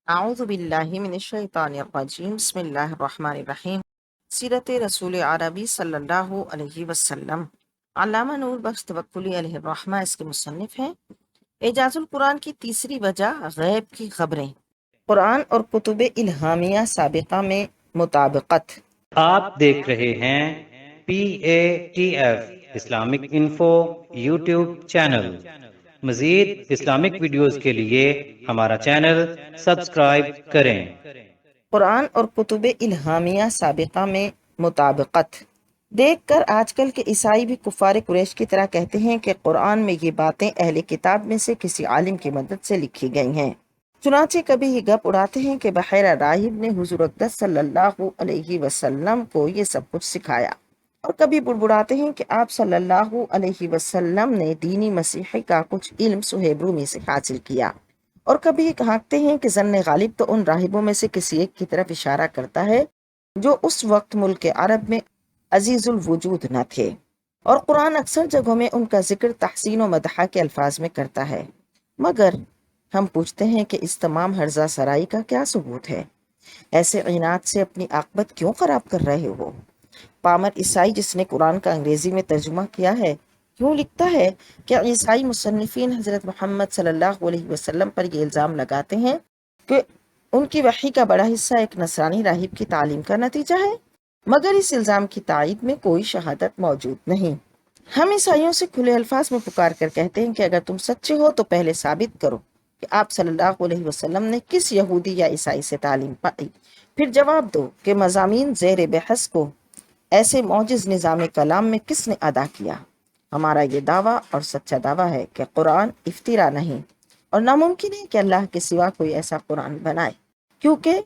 اعوذ باللہ من الشیطان الرجیم بسم اللہ الرحمن الرحیم۔ سیرت رسول عربی صلی اللہ علیہ وسلم۔ علامہ نور بخش توکلی علیہ الرحمہ اس کے مصنف ہیں۔ اعجاز القرآن کی تیسری وجہ غیب کی خبریں، قرآن اور کتب الہامیہ سابقہ میں مطابقت۔ آپ دیکھ رہے ہیں PATF Islamic info YouTube channel. مزید اسلامک ویڈیوز کے لیے ہمارا چینل سبسکرائب کریں۔ قرآن اور کتب الہامیہ سابقہ میں مطابقت دیکھ کر آج کل کے عیسائی بھی کفار قریش کی طرح کہتے ہیں کہ قرآن میں یہ باتیں اہل کتاب میں سے کسی عالم کی مدد سے لکھی گئی ہیں۔ چنانچہ کبھی یہ گپ اڑاتے ہیں کہ بحیرہ راہب نے حضور اقدس صلی اللہ علیہ وسلم کو یہ سب کچھ سکھایا، اور کبھی بڑبڑاتے ہیں کہ آپ صلی اللہ علیہ وسلم نے دینی مسیحی کا کچھ علم صہیب رومی سے حاصل کیا، اور کبھی یہ کہتے ہیں کہ ظن غالب تو ان راہبوں میں سے کسی ایک کی طرف اشارہ کرتا ہے جو اس وقت ملک عرب میں عزیز الوجود نہ تھے، اور قرآن اکثر جگہوں میں ان کا ذکر تحسین و مدح کے الفاظ میں کرتا ہے۔ مگر ہم پوچھتے ہیں کہ اس تمام ہرزہ سرائی کا کیا ثبوت ہے؟ ایسے عناد سے اپنی عاقبت کیوں خراب کر رہے ہو؟ پامر عیسائی جس نے قرآن کا انگریزی میں ترجمہ کیا ہے کیوں لکھتا ہے کہ عیسائی مصنفین حضرت محمد صلی اللہ علیہ وسلم پر یہ الزام لگاتے ہیں کہ ان کی وحی کا بڑا حصہ ایک نصرانی راہب کی تعلیم کا نتیجہ ہے، مگر اس الزام کی تائید میں کوئی شہادت موجود نہیں۔ ہم عیسائیوں سے کھلے الفاظ میں پکار کر کہتے ہیں کہ اگر تم سچے ہو تو پہلے ثابت کرو کہ آپ صلی اللہ علیہ وسلم نے کس یہودی یا عیسائی سے تعلیم پائی، پھر جواب دو کہ مضامین زیر بحث کو ایسے معجز نظام کلام میں کس نے ادا کیا۔ ہمارا یہ دعویٰ اور سچا دعویٰ ہے کہ قرآن افترا نہیں، اور ناممکن ہے کہ اللہ کے سوا کوئی ایسا قرآن بنائے، کیونکہ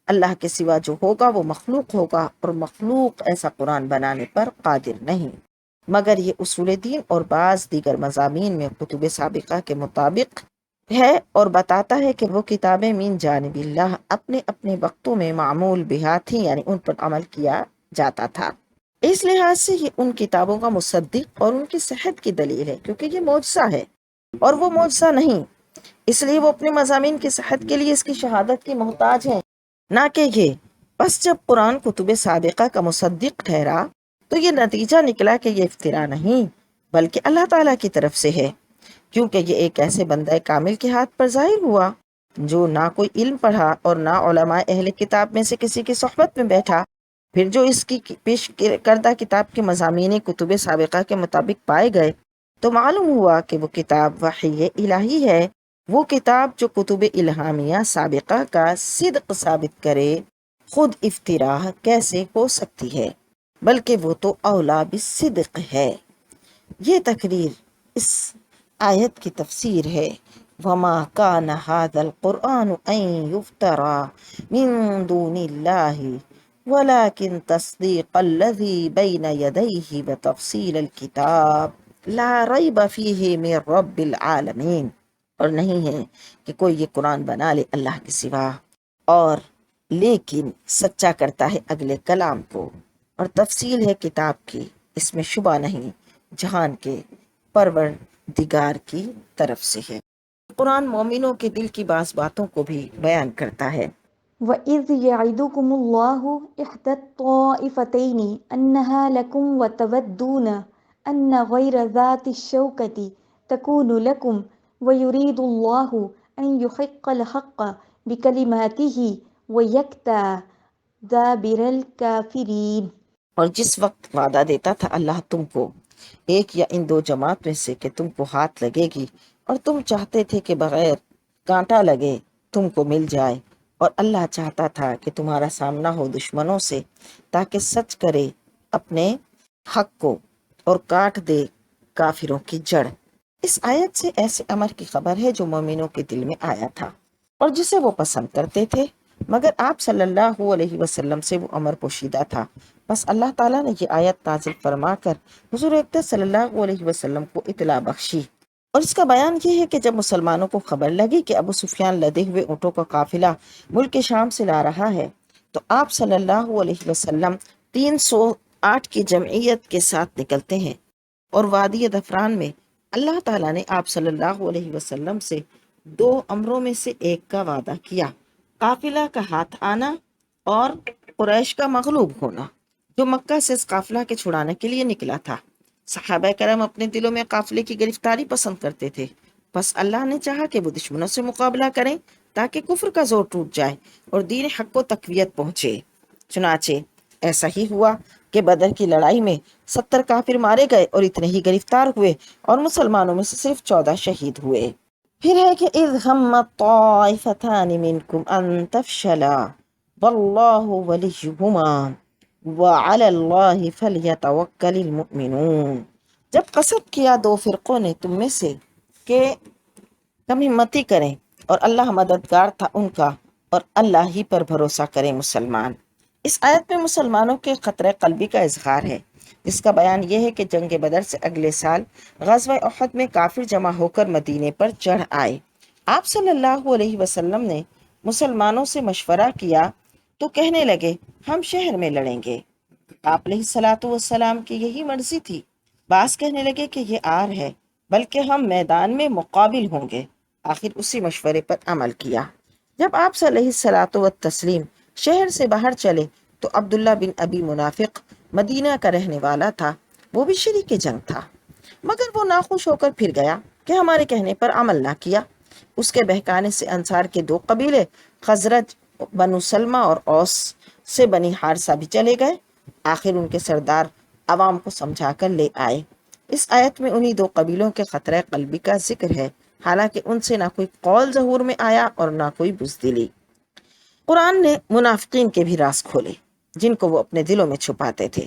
اللہ کے سوا جو ہوگا وہ مخلوق ہوگا، اور مخلوق ایسا قرآن بنانے پر قادر نہیں۔ مگر یہ اصول دین اور بعض دیگر مضامین میں کتب سابقہ کے مطابق ہے، اور بتاتا ہے کہ وہ کتابیں من جانب اللہ اپنے اپنے وقتوں میں معمول بہا تھیں، یعنی ان پر عمل کیا جاتا تھا۔ اس لحاظ سے یہ ان کتابوں کا مصدق اور ان کی صحت کی دلیل ہے، کیونکہ یہ معجزہ ہے اور وہ معجزہ نہیں، اس لیے وہ اپنے مضامین کی صحت کے لیے اس کی شہادت کی محتاج ہیں، نہ کہ یہ۔ بس جب قرآن کتب سابقہ کا مصدق ٹھہرا تو یہ نتیجہ نکلا کہ یہ افترا نہیں بلکہ اللہ تعالیٰ کی طرف سے ہے، کیونکہ یہ ایک ایسے بندہ کامل کے ہاتھ پر ظاہر ہوا جو نہ کوئی علم پڑھا اور نہ علماء اہل کتاب میں سے کسی کی صحبت میں بیٹھا۔ پھر جو اس کی پیش کردہ کتاب کے مضامین کتب سابقہ کے مطابق پائے گئے تو معلوم ہوا کہ وہ کتاب وحی الہی ہے۔ وہ کتاب جو کتب الہامیہ سابقہ کا صدق ثابت کرے، خود افتراء کیسے ہو سکتی ہے؟ بلکہ وہ تو اولا بالصدق ہے۔ یہ تقریر اس آیت کی تفسیر ہے۔ وَمَا كَانَ هَذَا الْقُرْآنُ أَن يُفْتَرَى مِن دُونِ اللَّهِ وَلَكِن تَصْدِيقَ الَّذِي بَيْنَ يَدَيْهِ وَتَفْصِيلَ الْكِتَابِ لَا رَيْبَ فِيهِ مِن رَبِّ الْعَالَمِينَ، اور نہیں ہے کہ کوئی یہ قرآن بنا لے اللہ کے سوا، اور لیکن سچا کرتا ہے اگلے کلام کو، اور تفصیل ہے کتاب کی، اس میں شبہ نہیں، جہان کے پروردگار کی طرف سے ہے۔ قرآن مومنوں کے دل کی بعض باتوں کو بھی بیان کرتا ہے۔ وَإِذْ يَعِدُكُمُ اللَّهُ إِحْدَى الطَّائِفَتَيْنِ أَنَّهَا لَكُمْ وَتَوَدُّونَ أَنَّ غَيْرَ ذَاتِ الشَّوْكَةِ تَكُونُ لَكُمْ وَيُرِيدُ اللَّهُ أَن يُحِقَّ الْحَقَّ بِكَلِمَاتِهِ وَيَقْطَعَ دَابِرَ الْكَافِرِينَ۔ اور جس وقت وعدہ دیتا تھا اللہ تم کو ایک یا ان دو جماعت میں سے کہ تم کو ہاتھ لگے گی، اور تم چاہتے تھے کہ بغیر کانٹا لگے تم کو مل جائے، اور اللہ چاہتا تھا کہ تمہارا سامنا ہو دشمنوں سے تاکہ سچ کرے اپنے حق کو اور کاٹ دے کافروں کی جڑ۔ اس آیت سے ایسے امر کی خبر ہے جو مومنوں کے دل میں آیا تھا اور جسے وہ پسند کرتے تھے، مگر آپ صلی اللہ علیہ وسلم سے وہ امر پوشیدہ تھا۔ بس اللہ تعالیٰ نے یہ آیت نازل فرما کر حضور اقدس صلی اللہ علیہ وسلم کو اطلاع بخشی، اور اس کا بیان یہ ہے کہ جب مسلمانوں کو خبر لگی کہ ابو سفیان لدے ہوئے اونٹوں کا قافلہ ملک شام سے لا رہا ہے تو آپ صلی اللہ علیہ وسلم 308 کی جمعیت کے ساتھ نکلتے ہیں، اور وادی دفران میں اللہ تعالیٰ نے آپ صلی اللہ علیہ وسلم سے دو امروں میں سے ایک کا وعدہ کیا۔ قافلہ کا ہاتھ آنا اور قریش کا مغلوب ہونا، جو مکہ سے اس قافلہ کے چھڑانے کے لیے نکلا تھا۔ صحابہ کرام اپنے دلوں میں قافلے کی گرفتاری پسند کرتے تھے، بس اللہ نے چاہا کہ وہ دشمنوں سے مقابلہ کریں تاکہ کفر کا زور ٹوٹ جائے اور دین حق کو تقویت پہنچے۔ چنانچہ ایسا ہی ہوا کہ بدر کی لڑائی میں 70 کافر مارے گئے اور اتنے ہی گرفتار ہوئے، اور مسلمانوں میں سے صرف 14 شہید ہوئے۔ پھر ہے کہ اذ ہمت طائفتان منکم ان تفشلا واللہ ولیہما وعلی اللہ فلیتوکل المؤمنون۔ جب قصد کیا دو فرقوں نے تم میں سے کہ کم ہمتی کریں، اور اللہ مددگار تھا ان کا، اور اللہ ہی پر بھروسہ کریں مسلمان۔ اس آیت میں مسلمانوں کے خطرہ قلبی کا اظہار ہے، جس کا بیان یہ ہے کہ جنگ بدر سے اگلے سال غزوہ احد میں کافر جمع ہو کر مدینے پر چڑھ آئے۔ آپ صلی اللہ علیہ وسلم نے مسلمانوں سے مشورہ کیا تو کہنے لگے ہم شہر میں لڑیں گے۔ آپ علیہ الصلاۃ والسلام کی یہی مرضی تھی۔ بعض کہنے لگے کہ یہ آر ہے، بلکہ ہم میدان میں مقابل ہوں گے۔ آخر اسی مشورے پر عمل کیا۔ جب آپ صلی علیہ الصلاۃ والتسلیم شہر سے باہر چلے تو عبداللہ بن ابی منافق مدینہ کا رہنے والا تھا، وہ بھی شریک جنگ تھا، مگر وہ ناخوش ہو کر پھر گیا کہ ہمارے کہنے پر عمل نہ کیا۔ اس کے بہکانے سے انصار کے دو قبیلے خزرج بنو سلمہ اور اوس سے بنی حارثہ بھی چلے گئے۔ آخر ان کے سردار عوام کو سمجھا کر لے آئے۔ اس آیت میں انہی دو قبیلوں کے خطرہ قلبی کا ذکر ہے، حالانکہ ان سے نہ کوئی قول ظہور میں آیا اور نہ کوئی بزدلی۔ قرآن نے منافقین کے بھی راز کھولے جن کو وہ اپنے دلوں میں چھپاتے تھے۔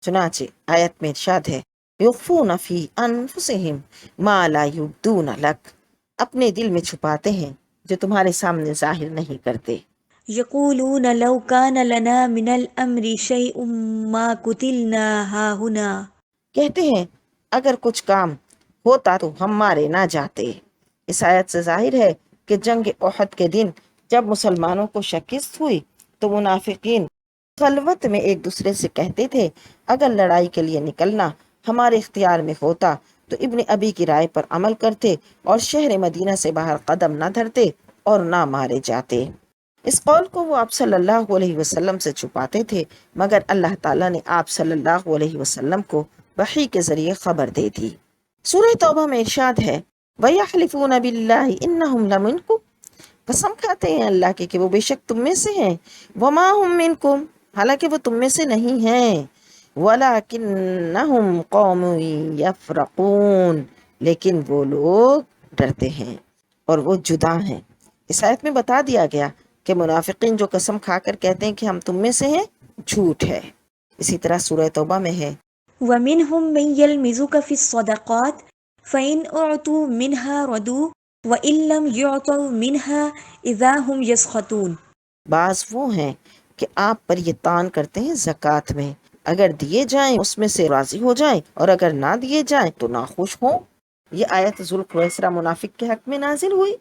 چنانچہ آیت میں ارشاد ہے یخفون فی انفسہم ما لا یبدون لک، اپنے دل میں چھپاتے ہیں جو تمہارے سامنے ظاہر نہیں کرتے۔ یقولون لو کان لنا من الامر شیء ما قتلنا ہاہنا، کہتے ہیں اگر کچھ کام ہوتا تو ہم مارے نہ جاتے۔ اس آیت سے ظاہر ہے کہ جنگ احد کے دن جب مسلمانوں کو شکست ہوئی تو منافقین خلوت میں ایک دوسرے سے کہتے تھے اگر لڑائی کے لیے نکلنا ہمارے اختیار میں ہوتا تو ابن ابی کی رائے پر عمل کرتے اور شہر مدینہ سے باہر قدم نہ دھرتے اور نہ مارے جاتے۔ اس قول کو وہ آپ صلی اللہ علیہ وسلم سے چھپاتے تھے، مگر اللہ تعالیٰ نے آپ صلی اللہ علیہ وسلم کو وحی کے ذریعے خبر دے دی۔ سورہ توبہ میں ارشاد ہے وَيَحْلِفُونَ بِاللَّهِ إِنَّهُمْ لَمِنْكُمْ، قسم کھاتے ہیں اللہ کی کہ وہ بے شک تم میں سے ہیں، وَمَا هُمْ مِنْكُمْ، حالانکہ وہ تم میں سے نہیں ہیں، وَلَكِنَّهُمْ قَوْمٌ يَفْرَقُونَ، لیکن وہ لوگ ڈرتے ہیں اور وہ جدا ہیں۔ اس آیت میں بتا دیا گیا کہ منافقین جو قسم کھا کر کہتے ہیں کہ ہم تم میں سے ہیں، جھوٹ ہے۔ اسی طرح سورہ توبہ میں ہے ومنهم من يلمزك في الصدقات فإن أعطوا منها ردوا وإن لم يعطوا منها إذا هم يسخطون، بعض وہ ہیں کہ آپ پر یہ تان کرتے ہیں زکوٰۃ میں، اگر دیے جائیں اس میں سے راضی ہو جائیں اور اگر نہ دیے جائیں تو ناخوش ہوں۔ یہ آیت ذوالخویسرہ منافق کے حق میں نازل ہوئی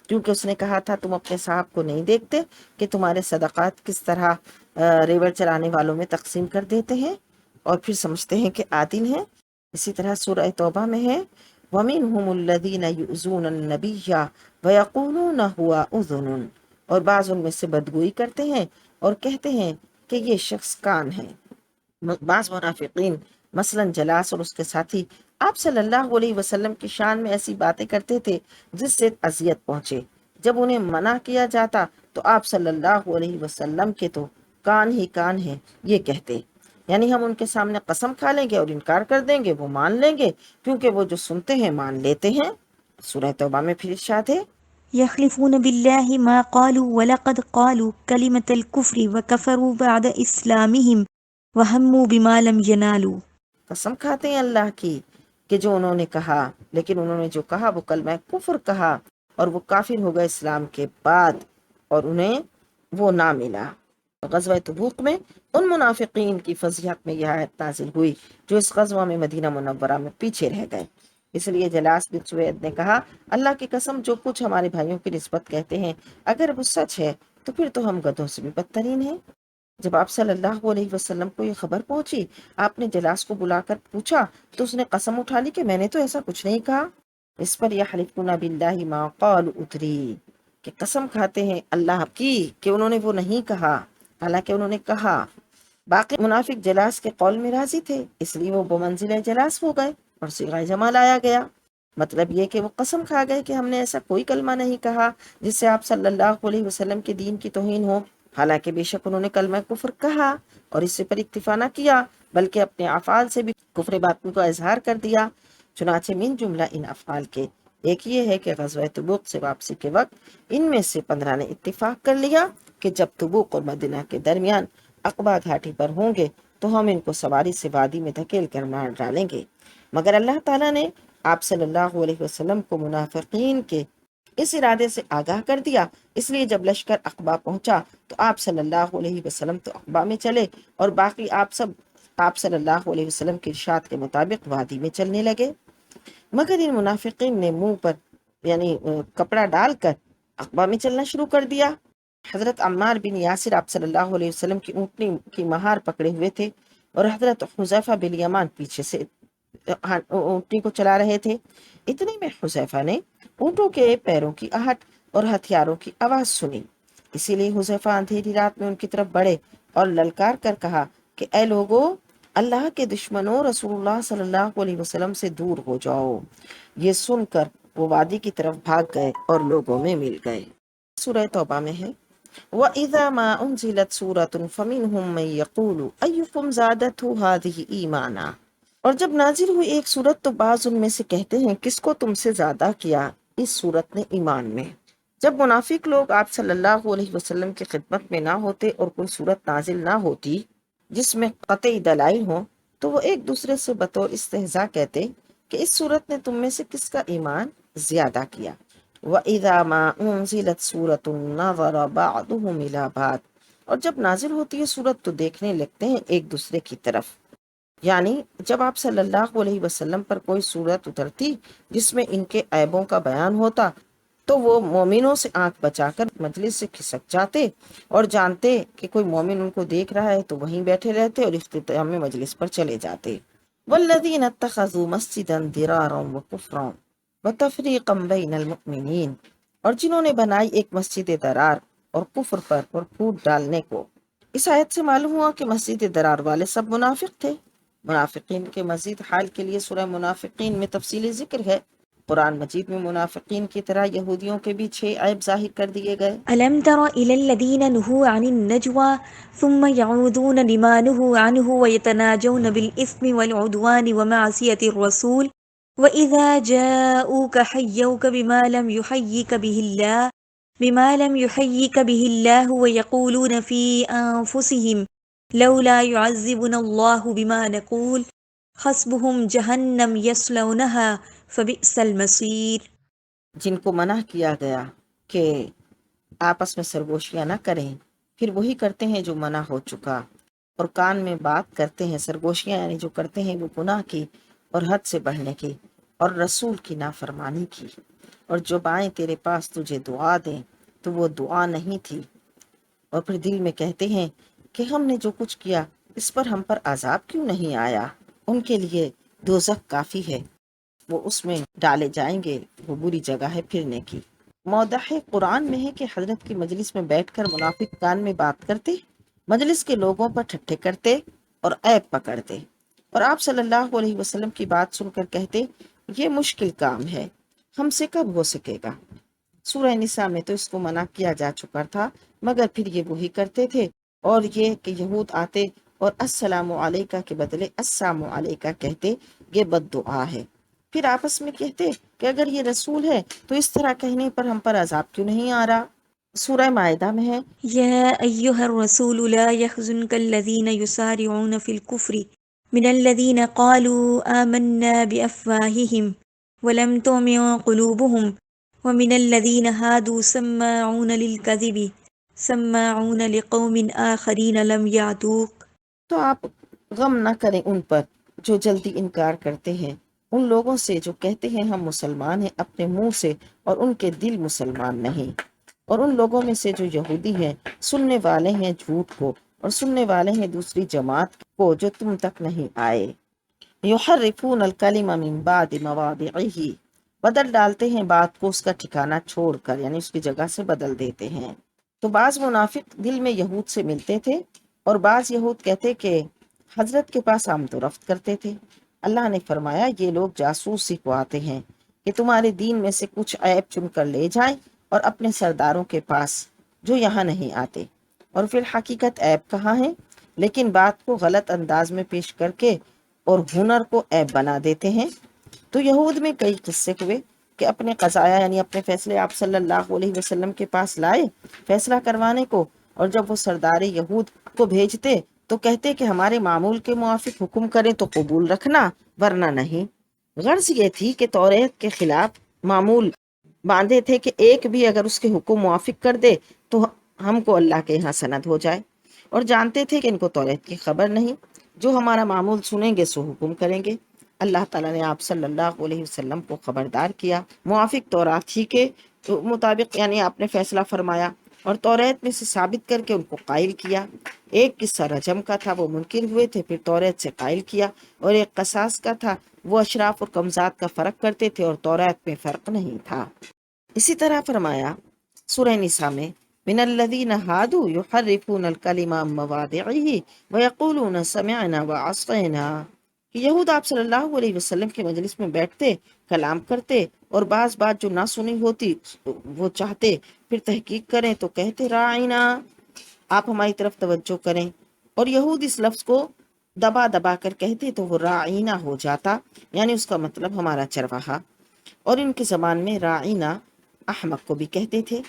کیونکہ اس نے کہا تھا تم اپنے صاحب کو نہیں دیکھتے کہ تمہارے صدقات کس طرح ریوڑ چلانے والوں میں تقسیم کر دیتے ہیں اور پھر سمجھتے ہیں کہ عادل ہیں۔ اسی طرح سورہ توبہ میں ہے وَمِنْهُمُ الَّذِينَ يُؤْذُونَ النَّبِيَّ وَيَقُولُونَ هُوَ أُذُنٌ، اور بعض ان میں سے بدگوئی کرتے ہیں اور کہتے ہیں کہ یہ شخص کان ہے۔ بعض منافقین مثلا جلاس اور اس کے ساتھی آپ صلی اللہ علیہ وسلم کی شان میں ایسی باتیں کرتے تھے جس سے اذیت پہنچے۔ جب انہیں منع کیا جاتا تو آپ صلی اللہ علیہ وسلم کے تو کان ہی کان ہیں یہ کہتے، یعنی ہم ان کے سامنے قسم کھا لیں گے اور انکار کر دیں گے، وہ مان لیں گے کیونکہ وہ جو سنتے ہیں مان لیتے ہیں۔ سورہ توبہ میں پھر ارشاد ہے يحلفون بالله ما قالوا ولقد قالوا كلمة الكفر وكفروا بعد إسلامهم وهموا بما لم ينالوا، قسم کھاتے ہیں اللہ کی کہ جو انہوں نے کہا، لیکن انہوں نے جو کہا وہ کلمہ کفر کہا اور وہ کافر ہو گئے اسلام کے بعد اور انہیں وہ نہ ملا۔ غزوہ تبوک میں ان منافقین کی فضیحت میں یہ آیت نازل ہوئی جو اس غزوہ میں مدینہ منورہ میں پیچھے رہ گئے۔ اس لیے جلاس بن سوید نے کہا اللہ کی قسم جو کچھ ہمارے بھائیوں کی نسبت کہتے ہیں اگر وہ سچ ہے تو پھر تو ہم گدھوں سے بھی بدترین ہیں۔ جب آپ صلی اللہ علیہ وسلم کو یہ خبر پہنچی، آپ نے جلاس کو بلا کر پوچھا تو اس نے قسم اٹھا لی کہ میں نے تو ایسا کچھ نہیں کہا۔ اس پر یحلفون باللہ ما قالوا اتری، کہ قسم کھاتے ہیں اللہ کی کہ انہوں نے وہ نہیں کہا، حالانکہ انہوں نے کہا۔ باقی منافق جلاس کے قول میں راضی تھے، اس لیے وہ بمنزلہ جلاس ہو گئے اور صیغہ جمع لایا گیا۔ مطلب یہ کہ وہ قسم کھا گئے کہ ہم نے ایسا کوئی کلمہ نہیں کہا جس سے آپ صلی اللہ علیہ وسلم کے دین کی توہین ہو، حالانکہ بے شک انہوں نے کلمہ کفر کہا اور اس سے پر اکتفا نہ کیا بلکہ اپنے افعال سے بھی کفر باطن کو اظہار کر دیا۔ چنانچہ من جملہ ان افعال کے ایک یہ ہے کہ غزوہ تبوک سے واپسی کے وقت ان میں سے 15 نے اتفاق کر لیا کہ جب تبوک اور مدینہ کے درمیان عقبہ گھاٹی پر ہوں گے تو ہم ان کو سواری سے وادی میں دھکیل کر مار ڈالیں گے، مگر اللہ تعالیٰ نے آپ صلی اللہ علیہ وسلم کو منافقین کے اس ارادے سے آگاہ کر دیا، اس لیے جب لشکر عقبہ پہنچا تو آپ صلی اللہ علیہ وسلم تو عقبہ میں چلے اور باقی آپ صلی اللہ علیہ وسلم کے ارشاد کے مطابق وادی میں چلنے لگے، مگر ان منافقین نے منہ پر یعنی کپڑا ڈال کر عقبہ میں چلنا شروع کر دیا۔ حضرت عمار بن یاسر آپ صلی اللہ علیہ وسلم کی اونٹنی کی مہار پکڑے ہوئے تھے اور حضرت حذیفہ بن یمان پیچھے سے اونٹنی کو چلا رہے تھے۔ اتنے میں حذیفہ نے اونٹوں کے پیروں کی آہٹ اور ہتھیاروں کی آواز سنی، اسی لیے حذیفہ اندھیری رات میں ان کی طرف بڑھے اور للکار کر کہا کہ اے لوگو، اللہ کے دشمنوں، رسول اللہ صلی اللہ علیہ وسلم سے دور ہو جاؤ۔ یہ سن کر وہ وادی کی طرف بھاگ گئے اور لوگوں میں مل گئے۔ سورہ توبہ میں ہے وَإِذَا مَا أُنزِلَتْ سُورَةٌ فَمِنْهُمْ مَن يَقُولُ أَيُّكُمْ زَادَتْهُ هَٰذِهِ إِيمَانًا، اور جب نازل ہوئی ایک سورت تو بعض ان میں سے کہتے ہیں کس کو تم سے زیادہ کیا اس سورت نے ایمان میں۔ جب منافق لوگ آپ صلی اللہ علیہ وسلم کی خدمت میں نہ ہوتے اور کوئی سورت نازل نہ ہوتی جس میں قطعی دلائل ہوں تو وہ ایک دوسرے سے بطور استہزاء کہتے کہ اس سورت نے تم میں سے کس کا ایمان زیادہ کیا۔ وَإِذَا مَا أُنزِلَتْ سُورَةٌ نَظَرَ بَعْضُهُمْ إِلَىٰ بَعْضٍ، اور جب نازل ہوتی ہے سورت تو دیکھنے لگتے ہیں ایک دوسرے کی طرف، یعنی جب آپ صلی اللہ علیہ وسلم پر کوئی سورت اترتی جس میں ان کے عیبوں کا بیان ہوتا تو وہ مومنوں سے آنکھ بچا کر مجلس سے کھسک جاتے اور جانتے کہ کوئی مومن ان کو دیکھ رہا ہے تو وہیں بیٹھے رہتے اور اختتام مجلس پر چلے جاتے۔ والذین اتخذوا مسجدا ضرارا وکفرا وتفریقا بین المؤمنین، اور جنہوں نے بنائی ایک مسجد درار اور کفر پر اور پھوٹ ڈالنے کو۔ اس آیت سے معلوم ہوا کہ مسجد درار والے سب منافق تھے۔ منافقین کے مزید حال کے لیے سورہ منافقین میں تفصیلی ذکر ہے۔ قرآن مجید میں منافقین کی طرح یہودیوں کے بھی 6 عیب ظاہر کر دیے گئے۔ ألم تر إلى الذين نهوا عن النجوى ثم يعودون لما نهوا عنه ويتناجون بالإثم والعدوان ومعصية الرسول وإذا جاءوك حيوك بما لم يحيك به الله ويقولون في أنفسهم لولا يعذبنا الله بما نقول حسبهم جهنم يصلونها فبئس المصير۔ جن کو منع کیا گیا کہ آپس میں سرگوشیاں نہ کریں، پھر وہی کرتے ہیں جو منع ہو چکا، اور کان میں بات کرتے ہیں۔ سرگوشیاں یعنی جو کرتے ہیں وہ گناہ کی اور حد سے بڑھنے کی اور رسول کی نافرمانی کی، اور جو بائیں تیرے پاس تجھے دعا دیں تو وہ دعا نہیں تھی، اور پھر دل میں کہتے ہیں کہ ہم نے جو کچھ کیا اس پر ہم پر عذاب کیوں نہیں آیا۔ ان کے لیے دوزخ کافی ہے، وہ اس میں ڈالے جائیں گے، وہ بری جگہ ہے پھرنے کی۔ موضح قرآن میں ہے کہ حضرت کی مجلس میں بیٹھ کر منافق کان میں بات کرتے، مجلس کے لوگوں پر ٹھٹھے کرتے اور عیب پکڑتے، اور آپ صلی اللہ علیہ وسلم کی بات سن کر کہتے یہ مشکل کام ہے، ہم سے کب ہو سکے گا۔ سورہ نساء میں تو اس کو منع کیا جا چکا تھا، مگر پھر یہ وہی کرتے تھے، اور یہ کہ یہود آتے اور السلام علیکہ کے بدلے السلام علیکہ کہتے، یہ بد دعا ہے۔ پھر آپس میں کہتے کہ اگر یہ رسول ہے تو اس طرح کہنے پر ہم پر عذاب کیوں نہیں آ رہا۔ سورہ مائدہ میں ہے يا أيها الرسول لا يحزنك الذين يسارعون في الكفر من الذين قالوا آمنا بأفواههم ولم تؤمن قلوبهم ومن الذين هادوا سماعون للكذب سماعون لقوم آخرين لم يأتوك۔ تو آپ غم نہ کریں ان پر جو جلدی انکار کرتے ہیں، ان لوگوں سے جو کہتے ہیں ہم مسلمان ہیں اپنے منہ سے اور ان کے دل مسلمان نہیں، اور ان لوگوں میں سے جو یہودی ہیں سننے والے ہیں جھوٹ کو اور سننے والے ہیں دوسری جماعت کو جو تم تک نہیں آئے۔ یحرفون الکلم من بعد مواضعہ بدل ڈالتے ہیں بات کو اس کا ٹھکانہ چھوڑ کر، یعنی اس کی جگہ سے بدل دیتے ہیں۔ تو بعض منافق دل میں یہود سے ملتے تھے اور بعض یہود کہتے کہ حضرت کے پاس آمد و رفت کرتے تھے۔ اللہ نے فرمایا یہ لوگ جاسوسی کو آتے ہیں کہ تمہارے دین میں سے کچھ عیب چن کر لے جائیں اور اپنے سرداروں کے پاس جو یہاں نہیں آتے، اور فی الحقیقت عیب کہاں ہیں، لیکن بات کو غلط انداز میں پیش کر کے اور ہنر کو عیب بنا دیتے ہیں۔ تو یہود میں کئی قصے ہوئے کہ اپنے قضایا یعنی اپنے فیصلے آپ صلی اللہ علیہ وسلم کے پاس لائے فیصلہ کروانے کو، اور جب وہ سردار یہود کو بھیجتے تو کہتے کہ ہمارے معمول کے موافق حکم کریں تو قبول رکھنا ورنہ نہیں۔ غرض یہ تھی کہ توریت کے خلاف معمول باندھے تھے کہ ایک بھی اگر اس کے حکم موافق کر دے تو ہم کو اللہ کے یہاں سند ہو جائے، اور جانتے تھے کہ ان کو توریت کی خبر نہیں، جو ہمارا معمول سنیں گے سو حکم کریں گے۔ اللہ تعالیٰ نے آپ صلی اللہ علیہ وسلم کو خبردار کیا، موافق تورات ہی کے مطابق یعنی آپ نے فیصلہ فرمایا اور توریت میں سے ثابت کر کے ان کو قائل کیا۔ ایک قصہ رجم کا تھا، وہ منکر ہوئے تھے، پھر توریت سے قائل کیا، اور ایک قصاص کا تھا، وہ اشراف اور کمزاد کا فرق کرتے تھے اور توریت میں فرق نہیں تھا۔ اسی طرح فرمایا سورہ نساء میں من الذین ہادوا یحرفون الکلم عن مواضعہ ویقولون سمعنا وعصینا، کہ یہود آپ صلی اللہ علیہ وسلم کے مجلس میں بیٹھتے، کلام کرتے، اور بعض بات جو نہ سنی ہوتی وہ چاہتے پھر تحقیق کریں تو کہتے راعینا، آپ ہماری طرف توجہ کریں، اور یہود اس لفظ کو دبا دبا کر کہتے تو وہ راعینا ہو جاتا، یعنی اس کا مطلب ہمارا چرواہا، اور ان کے زمان میں راعینا احمق کو بھی کہتے تھے۔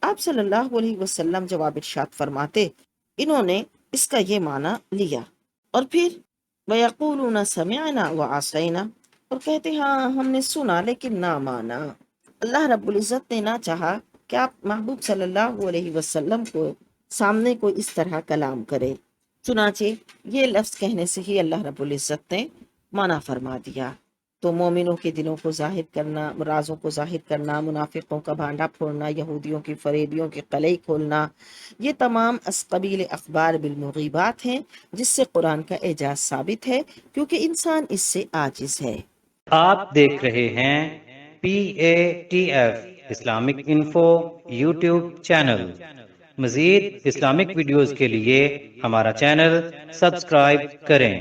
آپ صلی اللہ علیہ وسلم جواب ارشاد فرماتے انہوں نے اس کا یہ معنی لیا، اور پھر وَيَقُولُونَ سَمِعْنَا وَعَصَيْنَا، اور کہتے ہاں ہم نے سنا لیکن نہ مانا۔ اللہ رب العزت نے نہ چاہا کہ آپ محبوب صلی اللہ علیہ وسلم کو سامنے کو اس طرح کلام کرے، چنانچہ یہ لفظ کہنے سے ہی اللہ رب العزت نے منع فرما دیا۔ تو مومنوں کے دلوں کو ظاہر کرنا، رازوں کو ظاہر کرنا، منافقوں کا بھانڈا پھوڑنا، یہودیوں کی فریبیوں کی قلعی کھولنا، یہ تمام از قبیل اخبار بالمغیبات ہیں، جس سے قرآن کا اعجاز ثابت ہے کیونکہ انسان اس سے عاجز ہے۔ آپ دیکھ رہے ہیں PATF Islamic info YouTube channel. مزید اسلامک ویڈیوز کے لیے ہمارا چینل سبسکرائب کریں۔